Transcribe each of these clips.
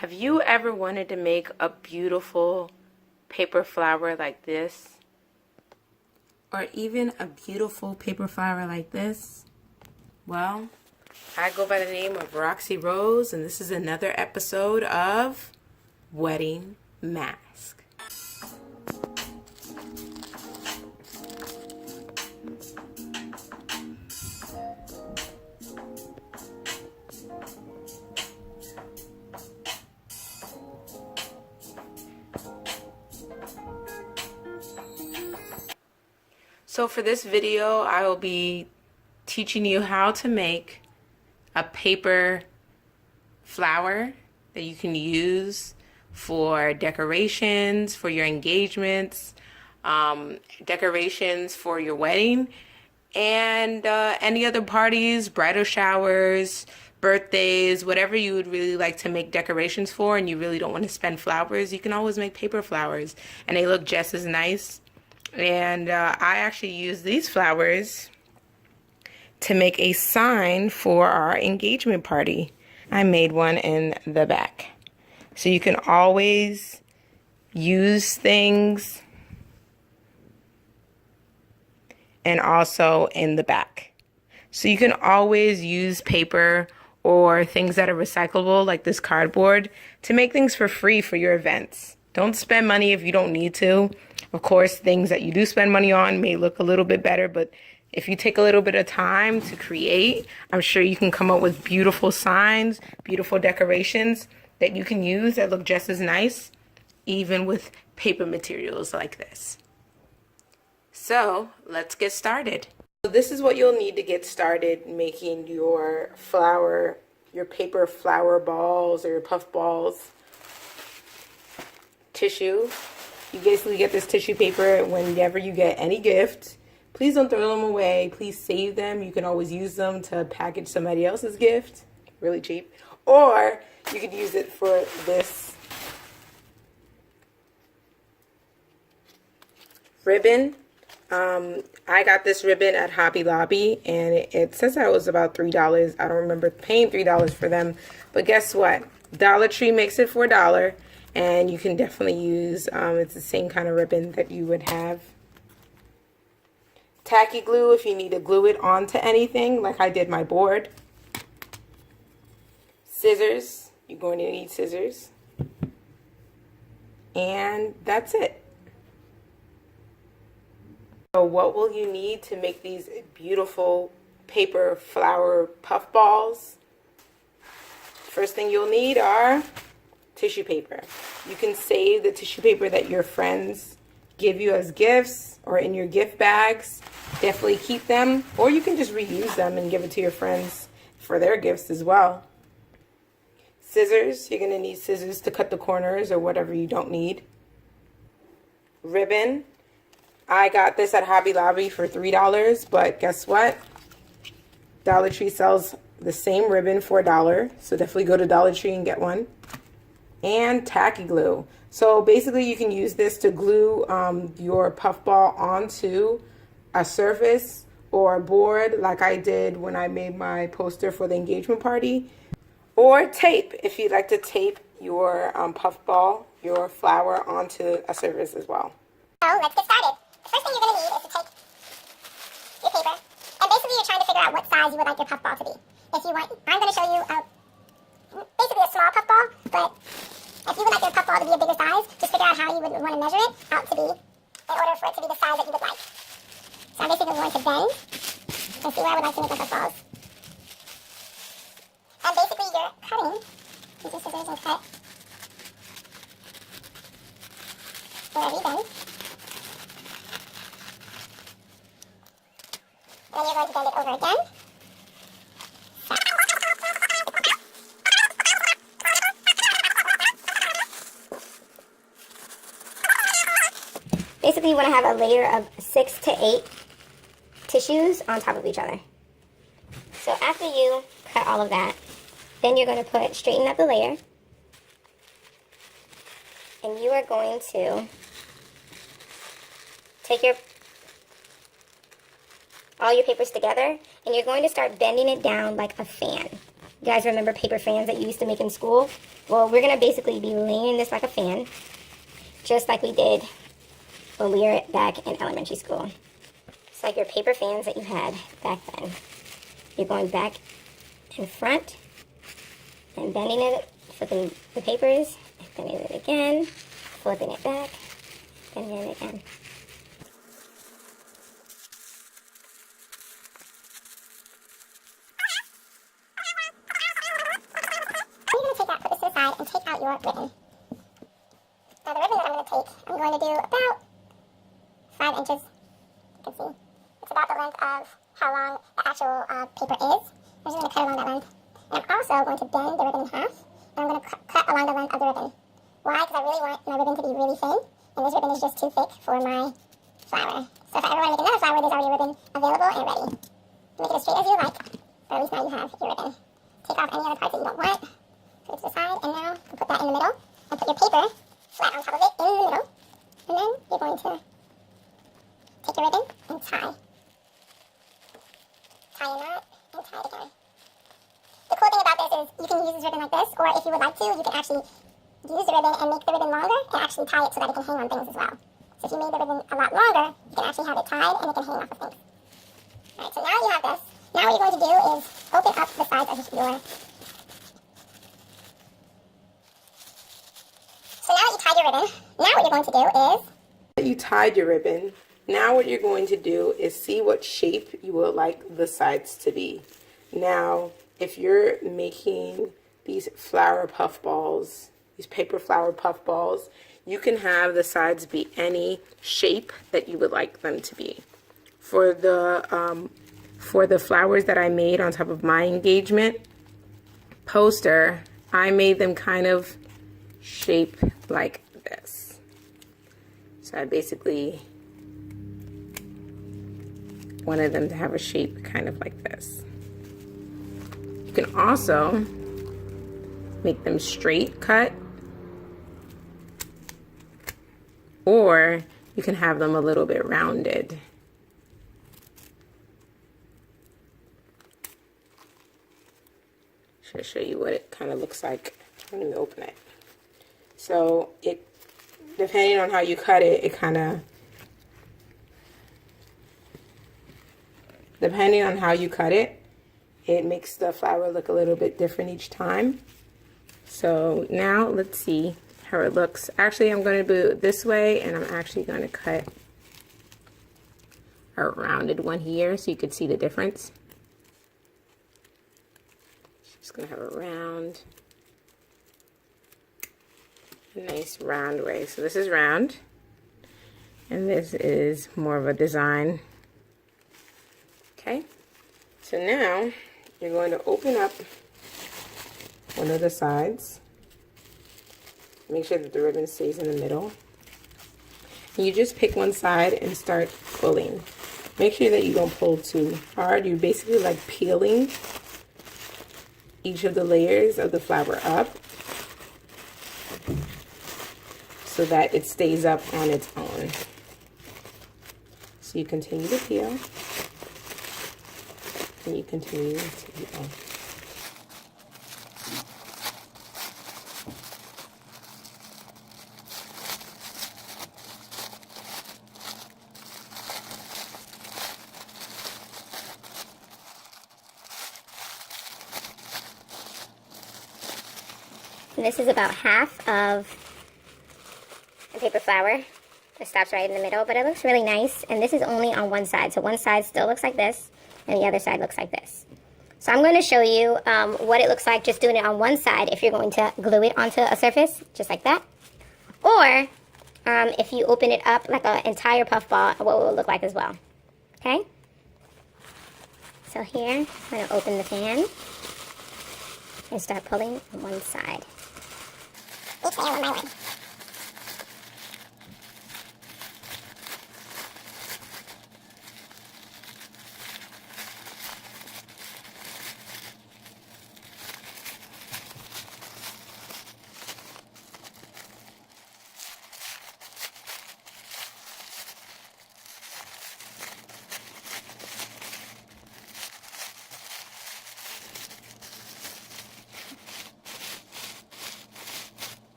Have you ever wanted to make a beautiful paper flower like this? Or even a beautiful paper flower like this? Well, I go by the name of Roxy Rose, and this is another episode of Wedding Mask. So for this video, I will be teaching you how to make a paper flower that you can use for decorations, for your engagements, decorations for your wedding, and any other parties, bridal showers, birthdays, whatever you would really like to make decorations for and you really don't want to spend flowers, you can always make paper flowers and they look just as nice. And I actually use these flowers to make a sign for our engagement party. I made one in the back. So you can always use things and also in the back. So you can always use paper or things that are recyclable like this cardboard to make things for free for your events. Don't spend money if you don't need to. Of course, things that you do spend money on may look a little bit better, but if you take a little bit of time to create, I'm sure you can come up with beautiful signs, beautiful decorations that you can use that look just as nice, even with paper materials like this. So let's get started. So this is what you'll need to get started making your flower, your paper flower balls or your puff balls. Tissue. You basically get this tissue paper whenever you get any gift. Please don't throw them away. Please save them. You can always use them to package somebody else's gift. Really cheap. Or you could use it for this ribbon. I got this ribbon at Hobby Lobby and it says that it was about $3. I don't remember paying $3 for them. But guess what? Dollar Tree makes it for $1. And you can definitely use, it's the same kind of ribbon that you would have. Tacky glue if you need to glue it onto anything, like I did my board. Scissors, you're going to need scissors. And that's it. So what will you need to make these beautiful paper flower puff balls? First thing you'll need are tissue paper. You can save the tissue paper that your friends give you as gifts or in your gift bags. Definitely keep them, or you can just reuse them and give it to your friends for their gifts as well. Scissors. You're going to need scissors to cut the corners or whatever you don't need. Ribbon. I got this at Hobby Lobby for $3, but guess what? Dollar Tree sells the same ribbon for $1, so definitely go to Dollar Tree and get one. And tacky glue. So basically you can use this to glue your puff ball onto a surface or a board like I did when I made my poster for the engagement party. Or tape if you'd like to tape your puff ball, your flower onto a surface as well. So let's get started. The first thing you're going to need is to take your paper and basically you're trying to figure out what size you would like your puff ball to be. If you want, I'm going to show you basically a small puff ball, but if you would like your puff ball to be a bigger size, just figure out how you would want to measure it out to be in order for it to be the size that you would like. So I'm basically going to bend and see where I would like to make my puff balls. And basically you're cutting, use your scissors and cut wherever you bend. And then you're going to bend it over again. Basically, you want to have a layer of 6 to 8 tissues on top of each other. So after you cut all of that, then you're going to straighten up the layer. And you are going to take all your papers together, and you're going to start bending it down like a fan. You guys remember paper fans that you used to make in school? Well, we're going to basically be layering this like a fan, just like we did when we were back in elementary school. It's like your paper fans that you had back then. You're going back in front and bending it, flipping the papers, and bending it again, flipping it back, bending it again. You're going to take that, put this to the side, and take out your ribbon. Now the ribbon that I'm going to take, I'm going to do about 5 inches. You can see. It's about the length of how long the actual paper is. I'm just going to cut along that length. And I'm also going to bend the ribbon in half, and I'm going to cut along the length of the ribbon. Why? Because I really want my ribbon to be really thin, and this ribbon is just too thick for my flower. So if I ever want to make another flower, there's already a ribbon available and ready. Make it as straight as you like, but at least now you have your ribbon. Take off any other parts that you don't want. Put it to the side, and now you put that in the middle, and put your paper flat on top of it in the middle, and then you're going to take your ribbon and tie. Tie a knot and tie it again. The cool thing about this is you can use this ribbon like this, or if you would like to, you can actually use the ribbon and make the ribbon longer and actually tie it so that it can hang on things as well. So if you made the ribbon a lot longer, you can actually have it tied and it can hang off of things. Alright, so now you have this. Now what you're going to do is open up the sides of your... So now that you tied your ribbon, now what you're going to do is... You tied your ribbon. Now what you're going to do is see what shape you would like the sides to be. Now, if you're making these flower puff balls, these paper flower puff balls, you can have the sides be any shape that you would like them to be. For the flowers that I made on top of my engagement poster, I made them kind of shape like this. So I basically wanted them to have a shape kind of like this. You can also make them straight cut, or you can have them a little bit rounded. Should show you what it kind of looks like. Let me open it. So it, depending on how you cut it, depending on how you cut it, it makes the flower look a little bit different each time. So now let's see how it looks. Actually, I'm going to do it this way, and I'm actually going to cut a rounded one here so you could see the difference. Just going to have a round, a nice round way. So this is round, and this is more of a design. Okay, so now you're going to open up one of the sides. Make sure that the ribbon stays in the middle. And you just pick one side and start pulling. Make sure that you don't pull too hard. You're basically like peeling each of the layers of the flower up so that it stays up on its own. So you continue to peel. And you continue to peel. And this is about half of a paper flower. It stops right in the middle, but it looks really nice. And this is only on one side. So one side still looks like this, and the other side looks like this. So I'm going to show you what it looks like just doing it on one side if you're going to glue it onto a surface, just like that. Or if you open it up like an entire puff ball, what it will look like as well. Okay? So here, I'm going to open the fan and start pulling on one side. Each layer one by one.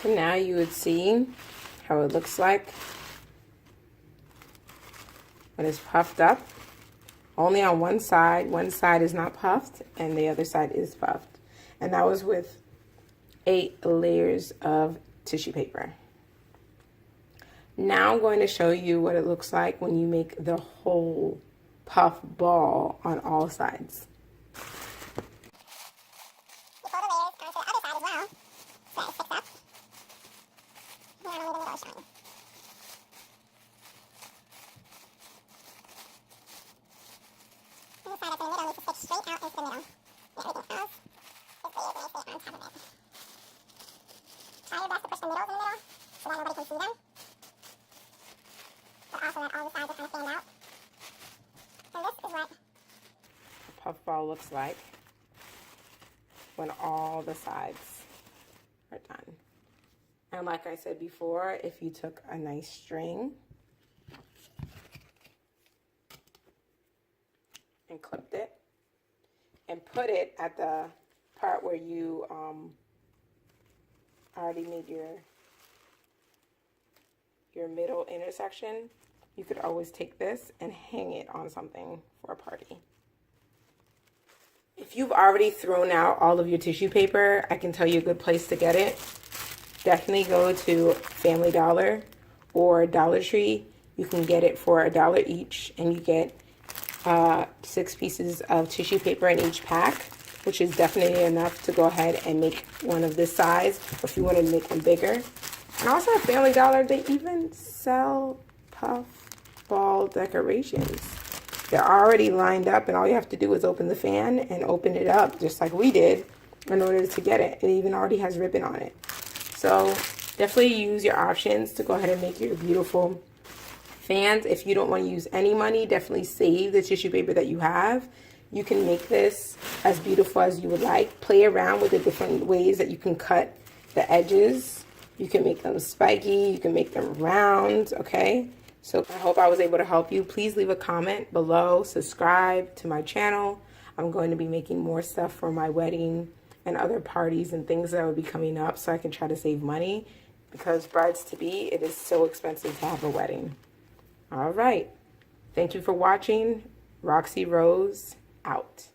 So now you would see how it looks like when it's puffed up. Only on one side is not puffed and the other side is puffed. And that was with 8 layers of tissue paper. Now I'm going to show you what it looks like when you make the whole puff ball on all sides. You pull the layers onto the other side as well, so it sticks up. And only the middle is shiny. And the side that's in the middle needs to stick straight out into the middle. And everything else is layers and they stay on top of it. Try your best to push the middles in the middle so that nobody can see them. But also that all the sides are kind of stand out. And this is what A puff ball looks like when all the sides are done. And like I said before, if you took a nice string and clipped it and put it at the part where you already made your middle intersection, you could always take this and hang it on something for a party. If you've already thrown out all of your tissue paper, I can tell you a good place to get it. Definitely go to Family Dollar or Dollar Tree. You can get it for $1 each, and you get 6 pieces of tissue paper in each pack, which is definitely enough to go ahead and make one of this size, or if you want to make one bigger. And also at Family Dollar, they even sell puff ball decorations. They're already lined up, and all you have to do is open the fan and open it up, just like we did, in order to get it. It even already has ribbon on it. So definitely use your options to go ahead and make your beautiful fans. If you don't want to use any money, definitely save the tissue paper that you have. You can make this as beautiful as you would like. Play around with the different ways that you can cut the edges. You can make them spiky, you can make them round, okay? So I hope I was able to help you. Please leave a comment below, subscribe to my channel. I'm going to be making more stuff for my wedding and other parties and things that will be coming up, so I can try to save money, because brides-to-be, it is so expensive to have a wedding. All right. Thank you for watching. Roxy Rose out.